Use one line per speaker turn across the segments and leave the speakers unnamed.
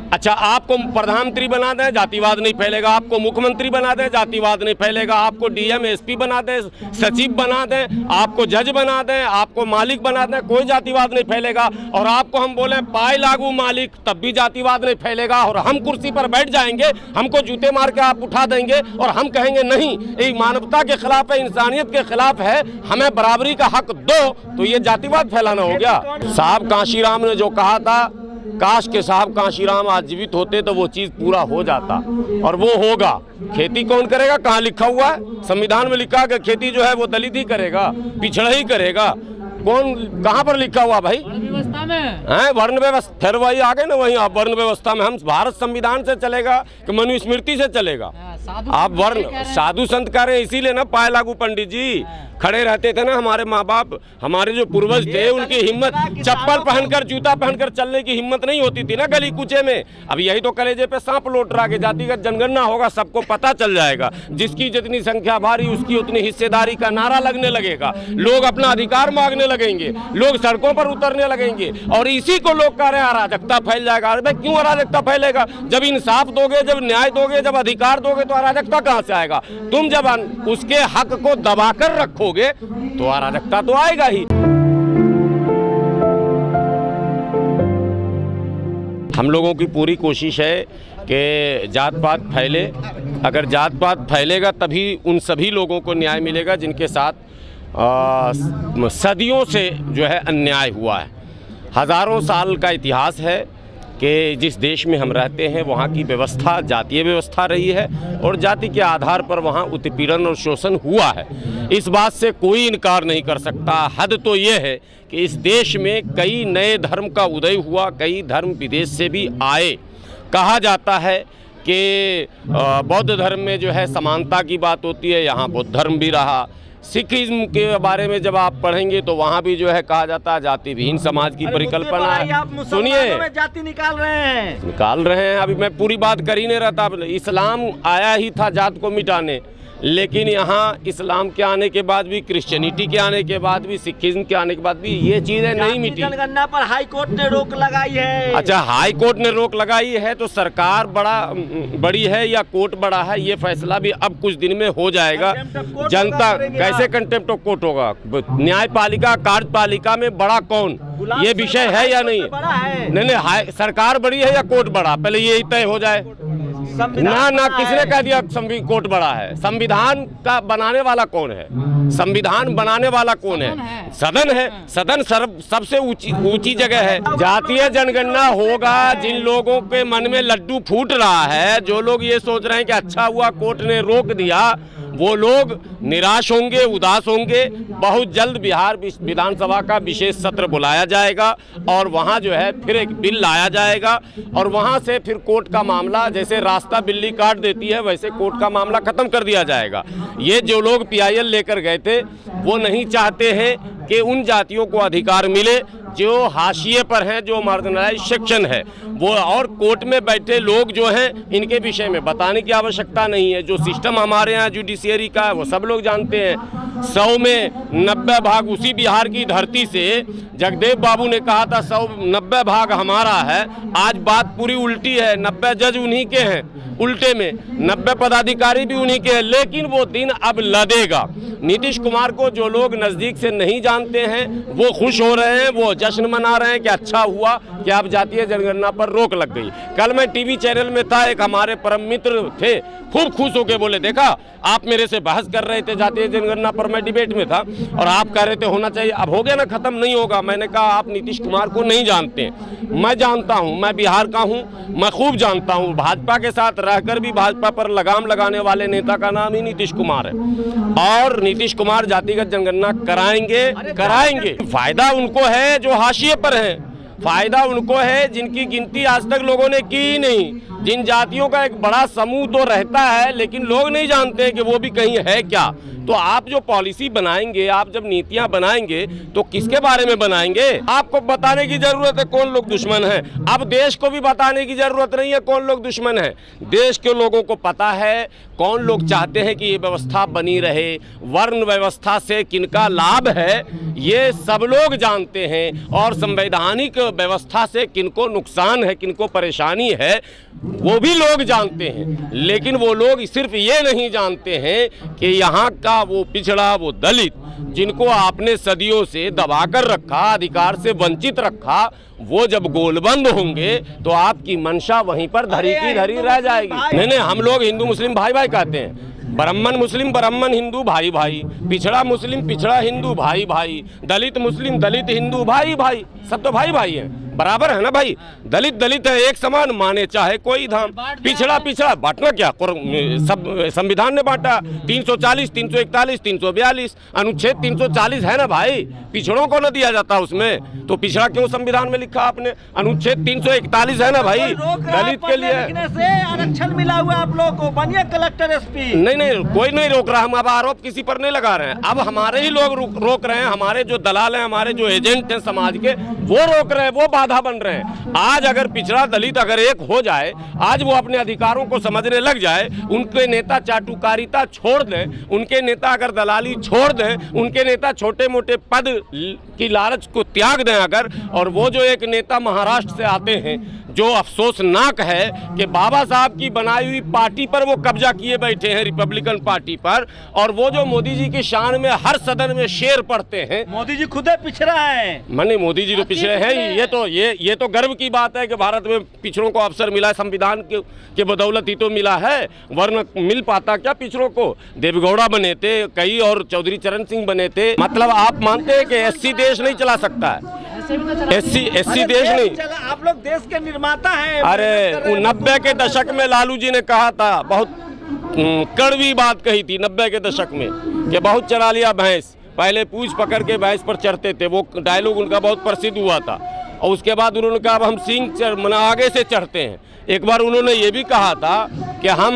अच्छा, आपको प्रधानमंत्री बना दें, जातिवाद नहीं फैलेगा। आपको मुख्यमंत्री बना दें, जातिवाद नहीं फैलेगा। आपको डीएम एसपी बना दें, सचिव बना दें, आपको जज बना दें, आपको मालिक बना दें, कोई जातिवाद नहीं फैलेगा। और आपको हम बोले पाए लागू मालिक, तब भी जातिवाद नहीं फैलेगा। और हम कुर्सी पर बैठ जाएंगे, हमको जूते मार के आप उठा देंगे और हम कहेंगे नहीं, ये मानवता के खिलाफ है, इंसानियत के खिलाफ है, हमें बराबरी का हक दो, तो ये जातिवाद फैलाना हो गया। साहब कांशीराम ने जो कहा था, काश के साहब कांशीराम आज जीवित होते तो वो चीज पूरा हो जाता, और वो होगा। खेती कौन करेगा? कहाँ लिखा हुआ है? संविधान में लिखा है कि खेती जो है वो दलित ही करेगा, पिछड़ा ही करेगा। कौन, कहाँ पर लिखा हुआ भाई?
व्यवस्था में
है वर्ण व्यवस्था। फिर वही आ गए ना, वही आप वर्ण व्यवस्था में। हम भारत संविधान से चलेगा कि मनुस्मृति से चलेगा? आप वर्ण साधु संत कह रहे हैं, इसीलिए ना पाए लागू पंडित जी खड़े रहते थे ना। हमारे माँ बाप, हमारे जो पूर्वज थे, उनकी हिम्मत, चप्पल पहनकर, जूता पहनकर चलने की हिम्मत नहीं होती थी ना गली कूचे में। अब यही तो कलेजे पे सांप लौट रहा है। जातिगत जनगणना होगा, सबको पता चल जाएगा। जिसकी जितनी संख्या भारी, उसकी उतनी हिस्सेदारी का नारा लगने लगेगा। लोग अपना अधिकार मांगने लगेंगे, लोग सड़कों पर उतरने लगेंगे, और इसी को लोग कह रहे हैं अराजकता फैल जाएगा। अरे भाई, क्यों अराजकता फैलेगा? जब इंसाफ दोगे, जब न्याय दोगे, जब अधिकार दोगे, तो अराजकता कहाँ से आएगा? तुम जब उसके हक को दबाकर रखोगे तो अराजकता तो आएगा ही। हम लोगों की पूरी कोशिश है कि जात पात फैले। अगर जात पात फैलेगा तभी उन सभी लोगों को न्याय मिलेगा जिनके साथ सदियों से जो है अन्याय हुआ है। हज़ारों साल का इतिहास है कि जिस देश में हम रहते हैं वहाँ की व्यवस्था जातीय व्यवस्था रही है, और जाति के आधार पर वहाँ उत्पीड़न और शोषण हुआ है। इस बात से कोई इनकार नहीं कर सकता। हद तो ये है कि इस देश में कई नए धर्म का उदय हुआ, कई धर्म विदेश से भी आए। कहा जाता है कि बौद्ध धर्म में जो है समानता की बात होती है, यहाँ बौद्ध धर्म भी रहा। सिखिज्म के बारे में जब आप पढ़ेंगे तो वहाँ भी जो है कहा जाता है जाति विहीन समाज की परिकल्पना है। सुनिए,
जाति निकाल रहे हैं।
अभी मैं पूरी बात कर ही नहीं रहा था। इस्लाम आया ही था जात को मिटाने, लेकिन यहाँ इस्लाम के आने के बाद भी, क्रिश्चियनिटी के आने के बाद भी, सिखिज्म के आने के बाद भी ये चीज़ें नहीं मिटी।
जनगणना पर हाई कोर्ट ने रोक लगाई है।
अच्छा, हाई कोर्ट ने रोक लगाई है तो सरकार बड़ी है या कोर्ट बड़ा है, ये फैसला भी अब कुछ दिन में हो जाएगा। जनता कैसे कंटेम्प्ट ऑफ कोर्ट होगा? न्यायपालिका कार्यपालिका में बड़ा कौन, ये विषय है या नहीं? नहीं, सरकार बड़ी है या कोर्ट बड़ा, पहले यही तय हो जाए ना। किसने कह दिया कोर्ट बड़ा है? संविधान का बनाने वाला कौन है? संविधान बनाने वाला कौन है? सदन है। सदन सबसे ऊंची जगह है। जातीय जनगणना होगा जिन लोगों के मन में लड्डू फूट रहा है, जो लोग ये सोच रहे हैं कि अच्छा हुआ कोर्ट ने रोक दिया, वो लोग निराश होंगे, उदास होंगे। बहुत जल्द बिहार विधानसभा का विशेष सत्र बुलाया जाएगा और वहाँ जो है फिर एक बिल लाया जाएगा, और वहाँ से फिर कोर्ट का मामला, जैसे रास्ता बिल्ली काट देती है वैसे कोर्ट का मामला खत्म कर दिया जाएगा। ये जो लोग PIL लेकर गए थे वो नहीं चाहते हैं कि उन जातियों को अधिकार मिले जो हाशिए पर हैं, जो मार्जिनलाइज्ड सेक्शन है वो। और कोर्ट में बैठे लोग जो हैं, इनके विषय में बताने की आवश्यकता नहीं है। जो सिस्टम हमारे यहाँ जुडिशियरी का है वो सब लोग जानते हैं। 100 में 90 भाग उसी बिहार की धरती से जगदेव बाबू ने कहा था 190 भाग हमारा है। आज बात पूरी उल्टी है। 90 जज उन्हीं के हैं, उल्टे में 90 पदाधिकारी भी उन्हीं के हैं। लेकिन वो दिन अब लदेगा। नीतीश कुमार को जो लोग नज़दीक से नहीं जानते हैं वो खुश हो रहे हैं, वो जश्न मना रहे हैं कि अच्छा हुआ कि अब जातीय जनगणना पर रोक लग गई। कल मैं टीवी चैनल में था, एक हमारे परम मित्र थे, खूब खुश होकर बोले, देखा आप मेरे से बहस कर रहे थे जातीय जनगणना पर, मैं डिबेट में था और आप कह रहे थे होना चाहिए। अब हो गया ना, खत्म नहीं होगा। मैंने कहा आप नीतीश कुमार को नहीं जानते, मैं जानता हूं, मैं बिहार का हूं, मैं खूब जानता हूं। भाजपा के साथ रहकर भी भाजपा पर लगाम लगाने वाले नेता का नाम ही नीतीश कुमार है, और नीतीश कुमार जातिगत जनगणना कराएंगे। फायदा उनको है जो हाशिए पर हैं, फायदा उनको है जिनकी गिनती आज तक लोगों ने की ही नहीं, जिन जातियों का एक बड़ा समूह तो रहता है, लेकिन लोग नहीं जानते हैं कि वो भी कहीं है क्या। तो आप जो पॉलिसी बनाएंगे, आप जब नीतियां बनाएंगे तो किसके बारे में बनाएंगे? आपको बताने की जरूरत है कौन लोग दुश्मन हैं। अब देश को भी बताने की जरूरत नहीं है कौन लोग दुश्मन हैं। देश के लोगों को पता है कौन लोग चाहते हैं कि ये व्यवस्था बनी रहे, वर्ण व्यवस्था से किनका लाभ है ये सब लोग जानते हैं, और संवैधानिक व्यवस्था से किनको नुकसान है, किनको परेशानी है, वो भी लोग जानते हैं। लेकिन वो लोग सिर्फ ये नहीं जानते हैं कि यहाँ का वो पिछड़ा, वो दलित, जिनको आपने सदियों से दबाकर रखा, अधिकार से वंचित रखा, वो जब गोलबंद होंगे तो आपकी मंशा वहीं पर धरी की धरी रह जाएगी। नहीं, हम लोग हिंदू मुस्लिम भाई भाई कहते हैं, ब्राह्मण मुस्लिम, ब्राह्मण हिंदू भाई भाई, पिछड़ा मुस्लिम पिछड़ा हिंदू भाई भाई, दलित मुस्लिम दलित हिंदू भाई भाई, सब तो भाई भाई हैं, बराबर है ना भाई। दलित दलित है, एक समान माने चाहे कोई धाम। पिछड़ा पिछड़ा बांटना क्या, सब संविधान ने बांटा, 340 341 342 अनुच्छेद 340 है ना भाई, पिछड़ों को न दिया जाता उसमें, तो पिछड़ा क्यों संविधान में लिखा आपने? अनुच्छेद 341 है ना भाई, दलित के लिए
आरक्षण मिला हुआ आप लोगों को, बनिए कलेक्टर एसपी।
नहीं, कोई नहीं रोक रहा, हम अब आरोप किसी पर नहीं लगा रहे हैं, अब हमारे ही लोग रोक रहे हैं, हमारे जो दलाल हैं, हमारे जो एजेंट हैं समाज के, वो रोक रहे हैं, वो बाधा बन रहे हैं। आज अगर पिछड़ा दलित अगर एक हो जाए, आज वो अपने अधिकारों को समझने लग जाए, उनके नेता चाटुकारिता छोड़ दें, उनके नेता अगर दलाली छोड़ दें, उनके नेता छोटे मोटे पद की लालच को त्याग दें अगर, और वो जो एक नेता महाराष्ट्र से आते हैं, जो अफसोसनाक है कि बाबा साहब की बनाई हुई पार्टी पर वो कब्जा किए बैठे हैं, रिपब्लिकन पार्टी पर, और वो जो मोदी जी की शान में हर सदन में शेर पढ़ते हैं।
मोदी जी खुद पिछड़ा है।
माने मोदी जी तो पिछड़े हैं ही, ये तो गर्व की बात है कि भारत में पिछड़ों को अवसर मिला है, संविधान के बदौलत ही तो मिला है, वरना मिल पाता क्या पिछड़ों को? देवेगौड़ा बने थे कई, और चौधरी चरण सिंह बने थे। मतलब आप मानते हैं कि एससी देश नहीं चला सकता है? एससी देश नहीं,
आप लोग देश के निर्माता हैं।
अरे 90 के दशक में लालू जी ने कहा था, बहुत कड़वी बात कही थी 90 के दशक में, कि बहुत चरा लिया भैंस, पहले पूंछ पकड़ के भैंस पर चढ़ते थे, वो डायलॉग उनका बहुत प्रसिद्ध हुआ था। और उसके बाद उन्होंने कहा अब हम सींग आगे से चढ़ते हैं। एक बार उन्होंने ये भी कहा था कि हम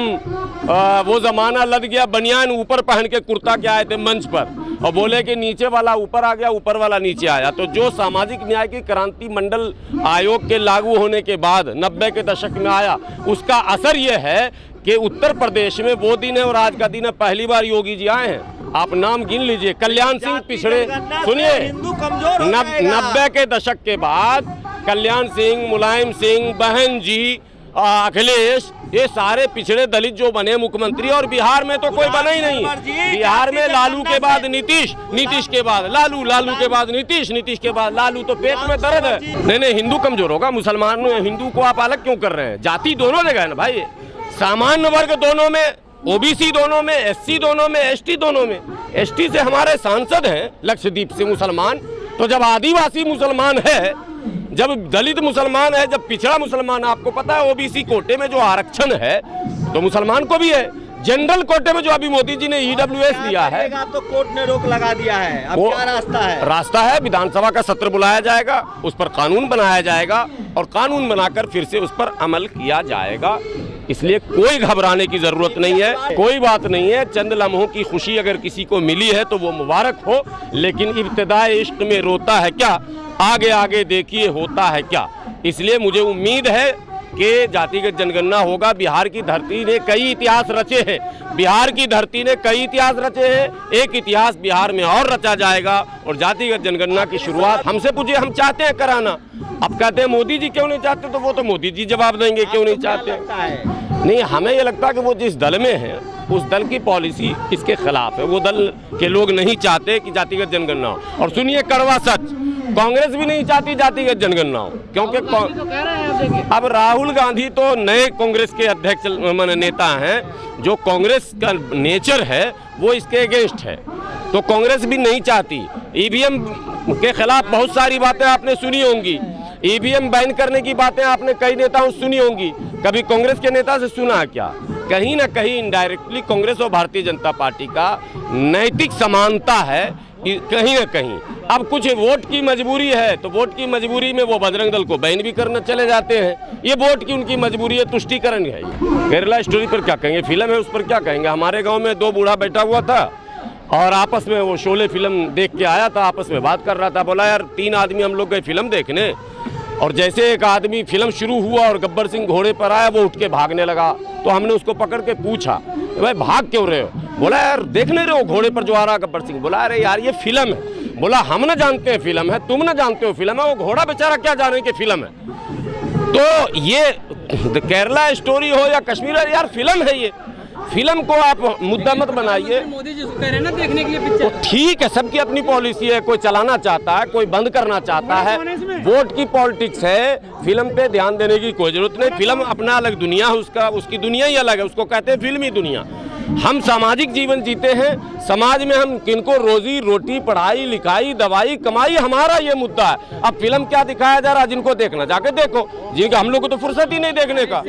वो ज़माना लद गया, बनियान ऊपर पहन के कुर्ता के आए थे मंच पर, और बोले कि नीचे वाला ऊपर आ गया, ऊपर वाला नीचे आया। तो जो सामाजिक न्याय की क्रांति मंडल आयोग के लागू होने के बाद 90 के दशक में आया, उसका असर ये है कि उत्तर प्रदेश में वो दिन है और आज का दिन है, पहली बार योगी जी आए हैं। आप नाम गिन लीजिए, कल्याण सिंह पिछड़े, सुनिए,
हिंदू कमजोर
90 के दशक के बाद कल्याण सिंह, मुलायम सिंह, बहन जी, अखिलेश, ये सारे पिछड़े दलित जो बने मुख्यमंत्री, और बिहार में तो कोई बना ही नहीं। बिहार में लालू के बाद नीतीश, नीतीश के बाद लालू, लालू के बाद नीतीश, नीतीश के बाद लालू, तो पेट में दर्द है। नहीं, हिंदू कमजोर होगा, मुसलमान हिंदू को आप अलग क्यों कर रहे हैं? जाति दोनों जगह है ना भाई, सामान्य वर्ग दोनों में, ओबीसी दोनों में, एससी दोनों में, एसटी दोनों में। एसटी से हमारे सांसद हैं लक्षद्वीप से मुसलमान, तो जब आदिवासी मुसलमान है, जब दलित मुसलमान है, जब पिछड़ा मुसलमान, आपको पता है ओबीसी कोटे में जो आरक्षण है तो मुसलमान को भी है, जनरल कोटे में जो अभी मोदी जी ने ईडब्ल्यूएस दिया है,
तो कोर्ट ने रोक लगा दिया है। अब क्या रास्ता है?
रास्ता है, विधानसभा का सत्र बुलाया जाएगा, उस पर कानून बनाया जाएगा, और कानून बनाकर फिर से उस पर अमल किया जाएगा। इसलिए कोई घबराने की जरूरत नहीं है, कोई बात नहीं है। चंद लम्हों की खुशी अगर किसी को मिली है तो वो मुबारक हो, लेकिन इब्तिदाए इश्क में रोता है क्या, आगे आगे देखिए होता है क्या। इसलिए मुझे उम्मीद है कि जातिगत जनगणना होगा। बिहार की धरती ने कई इतिहास रचे हैं, बिहार की धरती ने कई इतिहास रचे हैं, एक इतिहास बिहार में और रचा जाएगा। और जातिगत जनगणना की शुरुआत हमसे पूछिए, हम चाहते हैं कराना। अब कहते हैं मोदी जी क्यों नहीं चाहते, तो वो तो मोदी जी जवाब देंगे क्यों नहीं चाहते। नहीं, हमें ये लगता है कि वो जिस दल में है उस दल की पॉलिसी इसके खिलाफ है, वो दल के लोग नहीं चाहते कि जातिगत जनगणना हो। और सुनिए कड़वा सच, कांग्रेस भी नहीं चाहती जातिगत जनगणना हो, क्योंकि अब राहुल गांधी तो नए कांग्रेस के अध्यक्ष नेता हैं, जो कांग्रेस का नेचर है वो इसके अगेंस्ट है, तो कांग्रेस भी नहीं चाहती। ईवीएम के खिलाफ बहुत सारी बातें आपने सुनी होंगी, ईवीएम बैन करने की बातें आपने कई नेताओं से सुनी होंगी, कभी कांग्रेस के नेता से सुना है क्या? कहीं ना कहीं इनडायरेक्टली कांग्रेस और भारतीय जनता पार्टी का नैतिक समानता है कहीं ना कहीं अब कुछ वोट की मजबूरी है, तो वोट की मजबूरी में वो बजरंग दल को बैन भी करना चले जाते हैं। ये वोट की उनकी मजबूरी है, तुष्टीकरण है। केरला स्टोरी पर क्या कहेंगे, फिल्म है उस पर क्या कहेंगे। हमारे गांव में 2 बूढ़ा बैठा हुआ था और आपस में वो शोले फिल्म देख के आया था, आपस में बात कर रहा था। बोला यार 3 आदमी हम लोग गए फिल्म देखने, और जैसे एक आदमी फिल्म शुरू हुआ और गब्बर सिंह घोड़े पर आया, वो उठ के भागने लगा। तो हमने उसको पकड़ के पूछा, भाई भाग क्यों रहे हो? बोला यार देख नहीं रहे हो घोड़े पर जो आ रहा गब्बर सिंह। बोला अरे यार ये फिल्म है। बोला हम ना जानते हैं फिल्म है, तुम ना जानते हो फिल्म है, वो घोड़ा बेचारा क्या जाने कि फिल्म है। तो ये केरला स्टोरी हो या कश्मीर, यार फिल्म है, ये फिल्म को आप मुद्दा मत बनाइए।
मोदी जी कह रहे हैं ना देखने के लिए पिक्चर,
तो ठीक है, सबकी अपनी पॉलिसी है, कोई चलाना चाहता है, कोई बंद करना चाहता है, वोट की पॉलिटिक्स है। फिल्म पे ध्यान देने की कोई जरूरत नहीं। फिल्म अपना अलग दुनिया है, उसकी दुनिया ही अलग है, उसको कहते हैं फिल्मी दुनिया। हम सामाजिक जीवन जीते हैं, समाज में हम किनको रोजी रोटी, पढ़ाई लिखाई, दवाई, कमाई, हमारा ये मुद्दा है। अब फिल्म क्या दिखाया जा रहा है, जिनको देखना जाके देखो, जिनका हम लोग को तो फुर्सत ही नहीं देखने का।